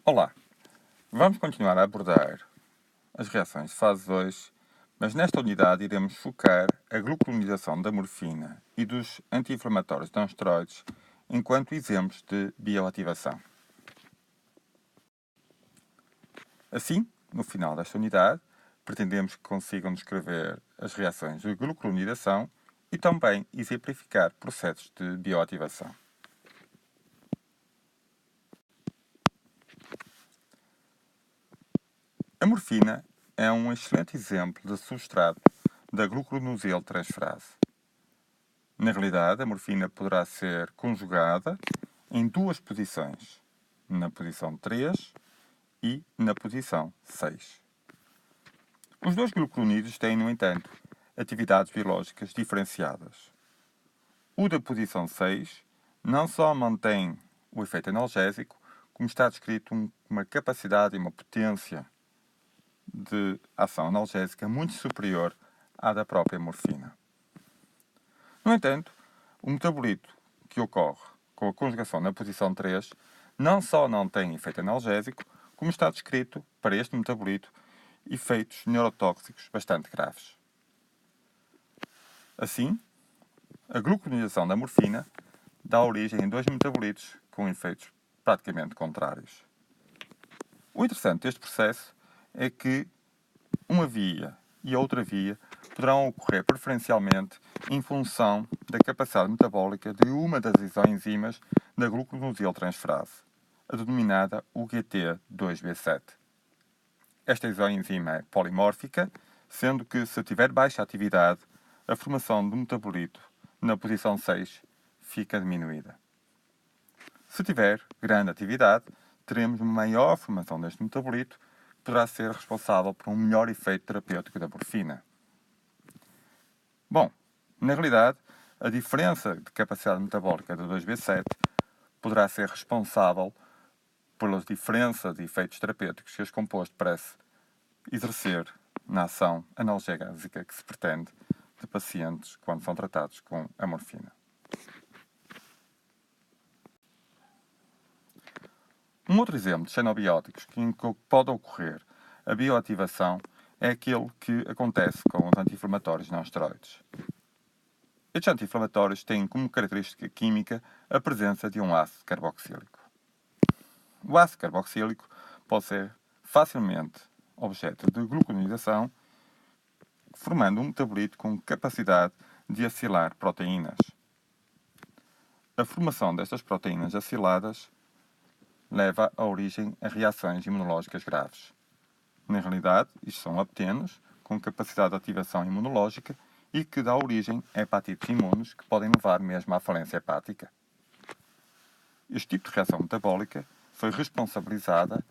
Olá, vamos continuar a abordar as reações de fase 2, mas nesta unidade iremos focar a glucuronidação da morfina e dos anti-inflamatórios não esteroides enquanto exemplos de bioativação. Assim, no final desta unidade, pretendemos que consigam descrever as reações de glucuronidação e também exemplificar processos de bioativação. A morfina é um excelente exemplo de substrato da gluconosiltransferase. Na realidade, a morfina poderá ser conjugada em duas posições, na posição 3 e na posição 6. Os dois glucuronídeos têm, no entanto, atividades biológicas diferenciadas. O da posição 6 não só mantém o efeito analgésico, como está descrito uma capacidade e uma potência de ação analgésica muito superior à da própria morfina. No entanto, o metabolito que ocorre com a conjugação na posição 3 não só não tem efeito analgésico, como está descrito para este metabolito efeitos neurotóxicos bastante graves. Assim, a glucuronidação da morfina dá origem a dois metabolitos com efeitos praticamente contrários. O interessante deste processo é que uma via e a outra via poderão ocorrer preferencialmente em função da capacidade metabólica de uma das isoenzimas da gluconosiltransferase, a denominada UGT2B7. Esta isoenzima é polimórfica, sendo que, se tiver baixa atividade, a formação do metabolito na posição 6 fica diminuída. Se tiver grande atividade, teremos uma maior formação deste metabolito, que poderá ser responsável por um melhor efeito terapêutico da morfina. Bom, na realidade, a diferença de capacidade metabólica do 2B7 poderá ser responsável pela diferença de efeitos terapêuticos que este composto parece exercer na ação analgésica que se pretende de pacientes quando são tratados com a morfina. Um outro exemplo de xenobióticos em que pode ocorrer a bioativação é aquele que acontece com os anti-inflamatórios não esteroides. Estes anti-inflamatórios têm como característica química a presença de um ácido carboxílico. O ácido carboxílico pode ser facilmente objeto de gluconidação, formando um metabolito com capacidade de acilar proteínas. A formação destas proteínas aciladas leva à origem a reações imunológicas graves. Na realidade, isto são haptenos com capacidade de ativação imunológica e que dá origem a hepatites imunes que podem levar mesmo à falência hepática. Este tipo de reação metabólica foi responsabilizada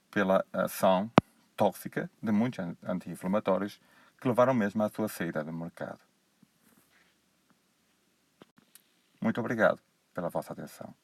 pela ação tóxica de muitos anti-inflamatórios que levaram mesmo à sua saída do mercado. Muito obrigado pela vossa atenção.